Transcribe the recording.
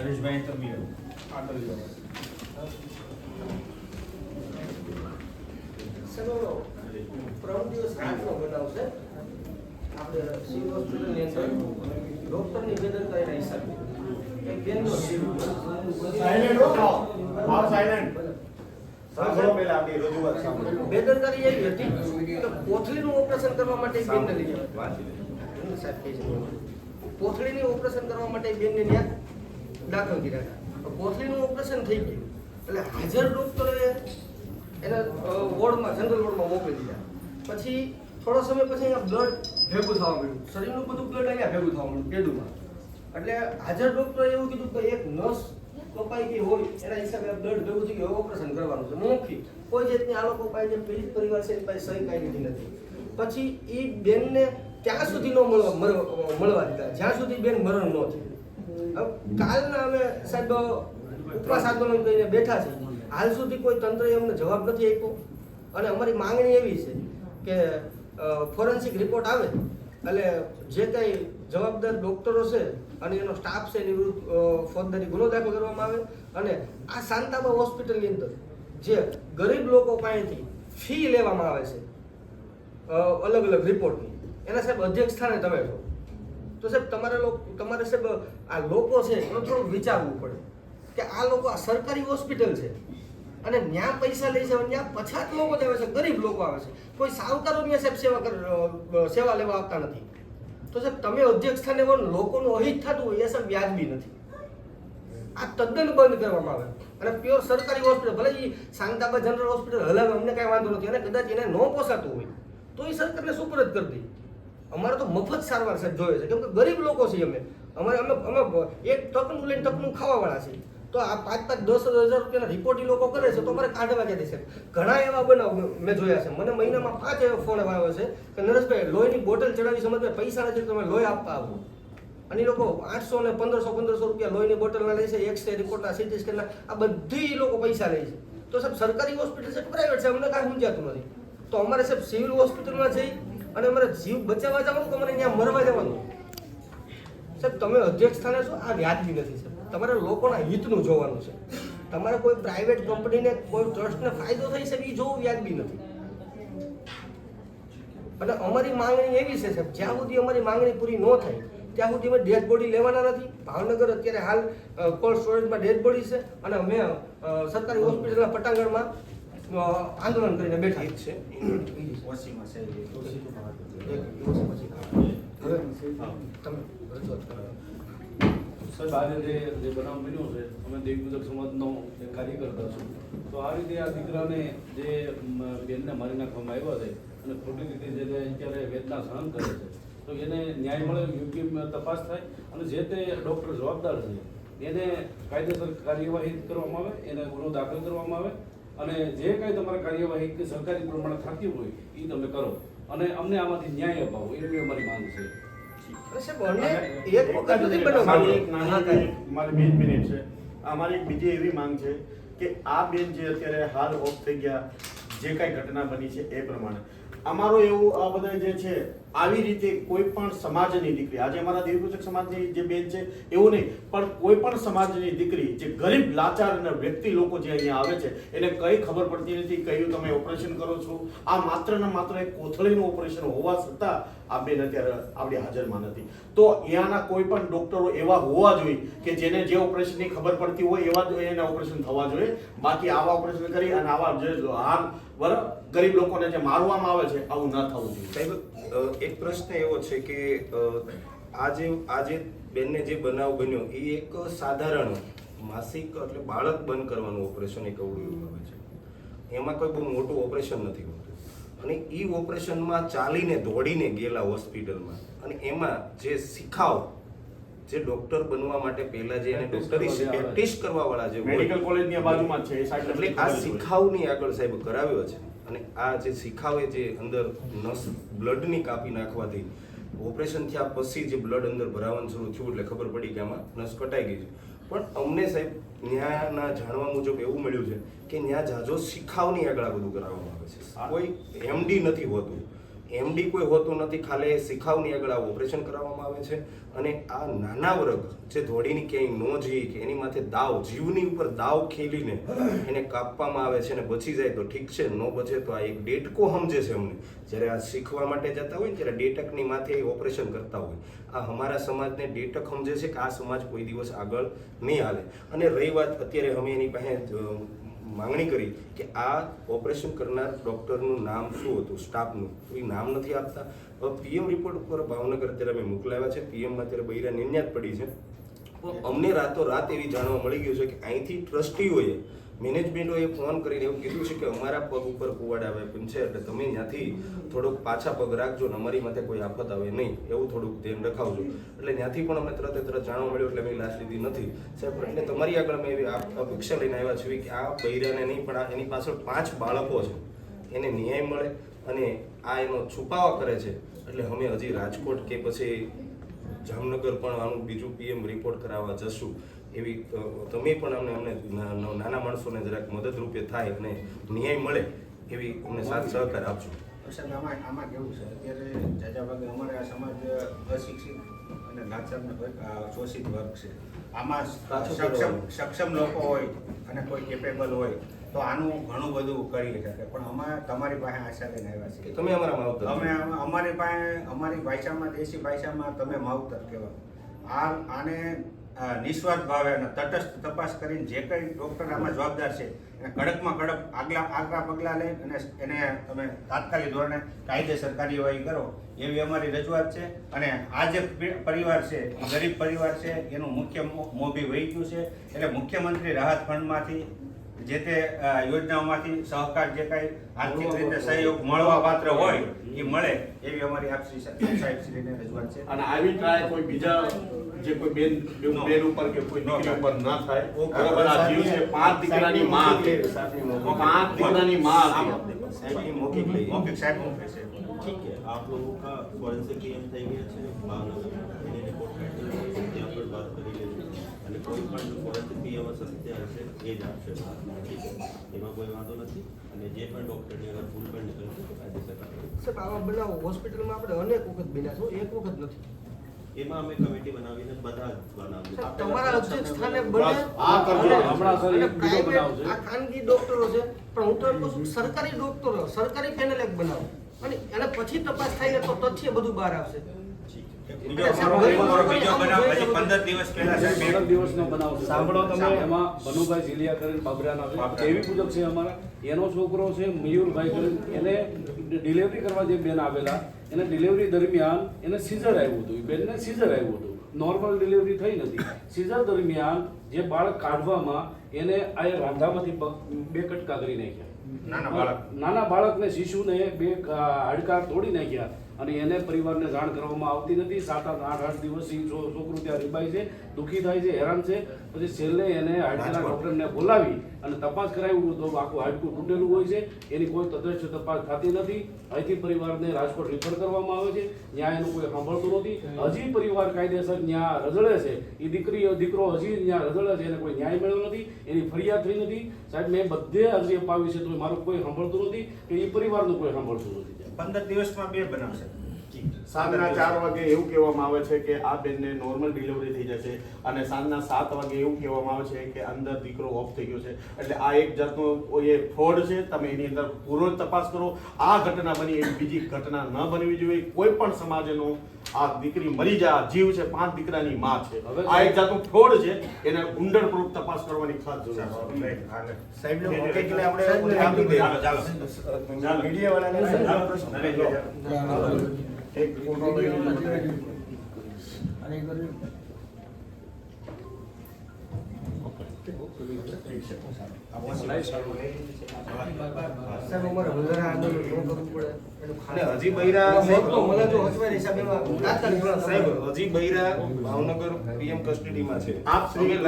હરીશભાઈ તમે આગળ જાઓ. સર ત્રણ દિવસ આગનો બનાવ છે. આપણે સિવિલ હોસ્પિટલની અંદર ડોક્ટરની બેદરકારીના હિસાબે એક બેનનો સાયલેન્ટ હો, આવ સાયલેન્ટ. સાંભળો પહેલા આપણી રજૂઆત સાંભળો. બેદરકારી એવી હતી કે કોથળીનું ઓપરેશન કરવા માટે એક બેનને લઈ જવા સાહેબ કહે છે કોથળીની ઓપરેશન કરવા માટે એક બેનને ત્યાં દાખલ કર્યા હતા. કોથળીનું ઓપરેશન થઈ ગયું એટલે હાજર ડોક્ટરે એને વોર્ડમાં જનરલ વોર્ડમાં મોકલી દીધા. પછી થોડો સમય પછી અહીંયા બ્લડ ભેગું થવા મળ્યું, શરીરનું બધું બ્લડ અહીંયા ભેગું થવા મળ્યું પેડુમાં. એટલે હાજર ડોક્ટરે એવું કીધું કે એક નસ કપાઈ ગઈ હોય એના હિસાબે બ્લડ ભેગું થઈ ગયું, ઓપરેશન કરવાનું છે. મૌખિક કોઈ જાતની આ લોકો પાસે જે પીડિત પરિવાર છે એની પાસે સહી કાંઈ લીધી નથી. પછી એ બેનને ત્યાં સુધી ન મળવા દીધા જ્યાં સુધી બેન મરણ ન થઈ. કાલના અમે સાહેબ ઉપવાસ આંદોલન કરીને બેઠા છે. હાલ સુધી કોઈ તંત્રએ અમને જવાબ નથી આપ્યો અને અમારી માંગણી એવી છે કે ફોરેન્સિક રિપોર્ટ આવે એટલે જે કંઈ જવાબદાર ડોક્ટરો છે અને એનો સ્ટાફ છે એની વિરુદ્ધ ફોજદારી ગુનો દાખલ કરવામાં આવે અને આ શાંતાબા હોસ્પિટલની અંદર જે ગરીબ લોકો પાસેથી ફી લેવામાં આવે છે અલગ અલગ રિપોર્ટની, એના સાહેબ અધ્યક્ષ સ્થાને તમે છો તો સાહેબ તમારે સાહેબ આ લોકો છે એનું થોડું વિચારવું પડે કે આ લોકો આ સરકારી હોસ્પિટલ છે અને ન્યા પૈસા લે છે, ત્યાં પછાત લોકો જ આવે છે, ગરીબ લોકો આવે છે, કોઈ સાવકારો ત્યાં સાહેબ સેવા લેવા આવતા નથી. તો સાહેબ તમે અધ્યક્ષ સ્થાને લોકોનું અહિત થતું હોય એ સાહેબ વ્યાજબી નથી. આ તદ્દન બંધ કરવામાં આવે અને પ્યોર સરકારી હોસ્પિટલ, ભલે એ શાંતાબા જનરલ હોસ્પિટલ હલાવે અમને કાંઈ વાંધો નથી અને કદાચ એને ન પોસાતું હોય તો એ સરકારને સુપરત કરી દે. અમારે તો મફત સારવાર સાહેબ જોઈએ છે કેમ કે ગરીબ લોકો છીએ અમે એક ટકનું લઈને ટકનું ખાવાવાળા છીએ. તો આ 5-10 હજાર રૂપિયાના રિપોર્ટ લોકો કરે છે તો અમારે કાઢવા ક્યાંથી છે. ઘણા એવા બનાવ મેં જોયા છે. મને મહિનામાં 5 એવા ફોન આવ્યો છે કે નરેશભાઈ લોહીની બોટલ ચડાવી સમજ પૈસા નથી તમે લોહી આપવા આવો અને એ લોકો 800 ને 1500 રૂપિયા લોહીની બોટલના લે છે, એક્સરે રિપોર્ટના, સીટી સ્કેનના, આ બધી લોકો પૈસા લે છે. તો સાહેબ સરકારી હોસ્પિટલ છે પ્રાઇવેટ છે અમને કાંઈ સમજાતું નથી. તો અમારે સાહેબ સિવિલ હોસ્પિટલમાં જઈ અને અમારે જીવ બચાવવા જવાનું તો અમારે ત્યાં મરવા જવાનું. સાહેબ તમે અધ્યક્ષ સ્થાને છો, આ વ્યાજબી નથી સાહેબ. તમારે લોકોના હિતનું જોવાનું છે. તમારે કોઈ પ્રાઇવેટ કંપનીને કોઈ ટ્રસ્ટને ફાયદો થઈ શકે એ જોવું વ્યાજબી નથી. અને અમારી માંગણી એવી છે સાહેબ જ્યાં સુધી અમારી માંગણી પૂરી ન થાય ત્યાં સુધી અમે ડેડ બોડી લેવાના નથી. ભાવનગર અત્યારે હાલ કોલ્ડ સ્ટોરેજમાં ડેડ બોડી છે અને અમે સરકારી હોસ્પિટલના પટાંગણમાં આંદોલન કરીને બેઠા છે. ઓસીમાં છે સાહેબ આજે જે બનાવ બન્યો છે અમે દેવપૂજક સમાજનો એક કાર્યકર્તા છું. તો આ રીતે આ દીકરાને જે બેનને મારી નાખવામાં આવ્યા છે અને ખોટી રીતે જે અત્યારે વેદના સહન કરે છે તો એને ન્યાય મળે, યોગ્ય તપાસ થાય અને જે તે ડૉક્ટર જવાબદાર છે એને કાયદેસર કાર્યવાહી કરવામાં આવે, એને ગુનો દાખલ કરવામાં આવે અને જે કાંઈ તમારે કાર્યવાહી સરકારી પ્રમાણે થતી હોય એ તમે કરો અને અમને આમાંથી ન્યાય અપાવો એવી અમારી માંગ છે. મારી 2 મિનિટ છે. અમારી એક બીજી એવી માંગ છે કે આ બેન જે અત્યારે હાલ ઓફ થઈ ગયા, જે કાંઈ ઘટના બની છે એ પ્રમાણે અમારો એવું આ બધા જે છે આવી રીતે કોઈ પણ સમાજની દીકરી, આજે અમારા દેવપૂજક સમાજની જે બેન છે એવું નહીં પણ કોઈ પણ સમાજની દીકરી જે ગરીબ લાચાર અને વ્યક્તિ લોકો જે અહીંયા આવે છે એને કઈ ખબર પડતી નથી કયું તમે ઓપરેશન કરો છો. આ માત્ર ને માત્ર એક કોથળીનું ઓપરેશન હોવા છતાં આ બેન અત્યારે આપણી હાજરમાં નથી. તો અહીંયાના કોઈ પણ ડોક્ટરો એવા હોવા જોઈએ કે જેને જે ઓપરેશનની ખબર પડતી હોય એવા જ એના ઓપરેશન થવા જોઈએ. બાકી આવા ઓપરેશન કરી અને આવા જે હાલ ગરીબ લોકોને જે મારવામાં આવે છે આવું ન થવું જોઈએ. સાહેબ એક પ્રશ્ન એવો છે કે આજે બેનને જે બનાવ બન્યો એ એક સાધારણ માસિક એટલે બાળક બંધ કરવાનું ઓપરેશન એક અવળું આવે છે. એમાં કોઈ બહુ મોટું ઓપરેશન નથી હોતું અને એ ઓપરેશનમાં ચાલીને દોડીને ગયેલા હોસ્પિટલમાં અને એમાં જે શિખાવ જે ડોક્ટર બનવા માટે પહેલા જે એને ડોક્ટરી પ્રેક્ટિસ કરવા વાળા જે મેડિકલ કોલેજની બાજુમાં છે એટલે આ શિખાવની આગળ સાહેબ કરાવ્યો છે અને આ જે શિખાવે જે અંદર નસ બ્લડની કાપી નાખવાથી ઓપરેશન થયા પછી જે બ્લડ અંદર ભરાવાનું શરૂ થયું એટલે ખબર પડી કે આમાં નસ કટાઈ ગઈ છે. પણ અમને સાહેબ ન્યાયના જાણવા મુજબ એવું મળ્યું છે કે ન્યા જાજો શિખાવની આગળ આ બધું કરાવવામાં આવે છે. કોઈ એમડી નથી હોતું એમડી કોઈ હોતું નથી, ખાલી શિખાવની આગળ આ ઓપરેશન કરવામાં આવે છે. અને આ નાના વર્ગ જે ધોડીની ક્યાંય ન જઈએ કે એની માથે દાવ, જીવની ઉપર દાવ ખેલીને એને કાપવામાં આવે છે અને બચી જાય તો ઠીક છે, ન બચે તો આ એક ડેટકો સમજે છે અમને. જ્યારે આ શીખવા માટે જતા હોય ને ત્યારે ડેટકની માથે ઓપરેશન કરતા હોય. આ અમારા સમાજને ડેટક સમજે છે કે આ સમાજ કોઈ દિવસ આગળ નહીં હાલે. અને રહી વાત, અત્યારે અમે એની પાસે માંગણી કરી કે આ ઓપરેશન કરનાર ડૉક્ટરનું નામ શું હતું, સ્ટાફનું, તો એ નામ નથી આપતા. પીએમ રિપોર્ટ ઉપર ભાવનગર અત્યારે અમે મોકલાવ્યા છે, પીએમમાં અત્યારે બૈરા નિર્ણય જ પડી છે. તો અમને રાતોરાત એવી જાણવા મળી ગયું છે કે અહીંથી ટ્રસ્ટીઓએ, મેનેજમેન્ટોએ ફોન કરીને એવું કીધું છે કે અમારા પગ ઉપર કુવાડા વેપન છે, એટલે તમે ત્યાંથી થોડુંક પાછા પગ રાખજો ને અમારી માથે કોઈ આફત આવે નહીં, એવું થોડુંક ધ્યાન રખાવજો. એટલે ત્યાંથી પણ અમને તરત જાણવા મળ્યું, એટલે અમે લાશ લીધી નથી સાહેબ. એટલે તમારી આગળ અમે એવી અપેક્ષા લઈને આવ્યા છીએ કે આ બૈરાને નહીં પણ એની પાછળ 5 બાળકો છે, એને ન્યાય મળે. અને આ એનો છુપાવા કરે છે, એટલે અમે હજી રાજકોટ કે પછી જામનગર પણ આનું બીજું પીએમ રિપોર્ટ કરાવવા જશું. એવી તમે પણ અમને નાના માણસોને જરાક મદદરૂપે થાય અને ન્યાય મળે એવી અમને સાથ સહકાર આપજો. સાહેબ, આમાં કેવું છે, અત્યારે જાજા ભાગે અમારે આ સમાજ અશિક્ષિત અને લાચાર શોષિત વર્ગ છે. આમાં સક્ષમ લોકો હોય અને કોઈ કેપેબલ હોય તો આનું ઘણું બધું કરી શકે, પણ અમે તમારી પાસે આશા લઈને આવ્યા છીએ. તમે અમારા માવતર, અમે અમારી પાસે, અમારી ભાષામાં, દેશી ભાષામાં તમે માવતર કહેવા. આને નિસ્વાર્થ ભાવે અને તટસ્થ તપાસ કરીને જે કંઈ ડૉક્ટર આમાં જવાબદાર છે એને કડકમાં કડક આગલા પગલાં લઈ અને એને તમે તાત્કાલિક ધોરણે કાયદેસર કાર્યવાહી કરો એવી અમારી રજૂઆત છે. અને આ જે પરિવાર છે, ગરીબ પરિવાર છે, એનું મુખ્ય મોભી વહી ગયું છે, એટલે મુખ્યમંત્રી રાહત ફંડમાંથી જે તે યોજનાઓમાંથી સહકાર, જે કાંઈ આર્થિક રીતે સહયોગ મળવા પાત્ર હોય એ મળે એવી અમારી આપશ્રી સાહેબશ્રીને રજૂઆત છે. અને આવી ટ્રાય કોઈ બીજા જે કોઈ બેન ઉપર કે કોઈ દીકરી ઉપર ના થાય. બરાબર, આ જીવ છે, 5 દીકરાની માં હતી, 5 દીકરાની માં હતી. મૌખિક લઈ મૌખિક સાહેબ મોકલે છે. ठीक है, आप लोगों का फॉरेंसिक टीम થઈ ગયા છે ભાવનગર, એને રિપોર્ટ કાઢી ત્યાં પર વાત કરી લેજો અને કોઈ પણ ફોરેન્સિક ટીમ સત્ય હશે એ જ આપશે. ઠીક છે, એમાં કોઈ વાંધો નથી. અને જે પણ ડૉક્ટરની અગર ભૂલ પણ નીકળશે તો કાયદેસર કાર્યવાહી. સાહેબ, આવા બનાવો હોસ્પિટલમાં આપણે અનેક વખત બન્યા છો, એક વખત નથી. એમાં અમે કમિટી બનાવીને બધા જ બનાવ્યું. તમારા અધ્યક્ષ સ્થાને બને આ કરજો. હમણાં સર અને એક બીજો બનાવ private છે. આ ખાનગી ડોક્ટરો છે, પણ હું તો એમ કહું છું સરકારી ડોક્ટરો, સરકારી પેનલ એક બનાવો અને એને પછી તપાસ થાય ને તો તથ્ય બધું બહાર આવશે. બીજો બનાવ હજી 15 દિવસ પહેલા સાહેબ 15 દિવસનો બનાવ છે. સાંભળો તમે. એમાં ભનુભાઈ ઝીલિયા કરીને બાબરાના છે, બાબરા. દેવી પૂજક છે અમારા, એનો છોકરો છે મયુરભાઈ કરીને, એને ડિલિવરી કરવા જે બેન આવેલા, એને ડિલિવરી દરમિયાન એને સીઝર આવ્યું હતું. એ બેનને સીઝર આવ્યું હતું, નોર્મલ ડિલિવરી થઈ નથી. સીઝર દરમિયાન જે બાળક કાઢવામાં એને આ રાંધામાંથી 2 કટકા કરી નાખ્યા. નાના બાળકને, શિશુને 2 હાડકા તોડી નાખ્યા. અને એને પરિવારને જાણ કરવામાં આવતી નથી. 7, 8, 8 દિવસ છોકરું ત્યાં રીબાય છે, દુઃખી થાય છે, હેરાન છે. પછી છેલ્લે એને હાડકાના ડૉક્ટરને બોલાવી અને તપાસ કરાવ્યું તો આખું હાડકું તૂટેલું હોય છે. એની કોઈ તટસ્થ તપાસ થતી નથી. અહીંથી પરિવારને રાજકોટ રિફર કરવામાં આવે છે, ત્યાં એનું કોઈ સાંભળતું નથી. હજી પરિવાર કાયદેસર ત્યાં રઝળે છે, એ દીકરો હજી ત્યાં રઝળે છે, એને કોઈ ન્યાય મળ્યો નથી, એની ફરિયાદ થઈ નથી. સાહેબ, મેં બધે અરજી અપાવી છે તો મારું કોઈ સાંભળતું નથી કે એ પરિવારનું કોઈ સાંભળતું નથી. 15 દિવસમાં 2 બનાવશે. સાંજના 4 વાગે એવું કહેવામાં આવે છે કે આ બેનને નોર્મલ ડિલિવરી થઈ જશે અને સાંજના 7 વાગે એવું કહેવામાં આવે છે કે અંદર દીકરો ઓફ થઈ ગયો છે. એટલે આ એક જાતનો એ ફ્રોડ છે. તમે એની અંદર પૂરો તપાસ કરો. આ ઘટના બની એવી બીજી ઘટના ન બનવી જોઈએ. કોઈ પણ સમાજનો આ દીકરી મરી જાય, જીવ છે, 5 દીકરાની માં છે, આ એક જાતનું ફ્રોડ છે. એને ઊંડાણપૂર્વક તપાસ કરવાની ખાસ જરૂર છે. સાહેબને મૌખિકને આપણે આપી દઈએ. ચાલો. મીડિયાવાળાને એક ફોટો લઈને સાહેબ, અમારે વધારે આંદોલન ન કરવું પડે એનું ખાસ. અને હજી બૈરા સાહેબ, તો મને તો હસવાના હિસાબે એમાં તાત્કાલિક સાહેબ, હજી બૈરા ભાવનગર પીએમ કસ્ટડીમાં છે. આપ શ્રી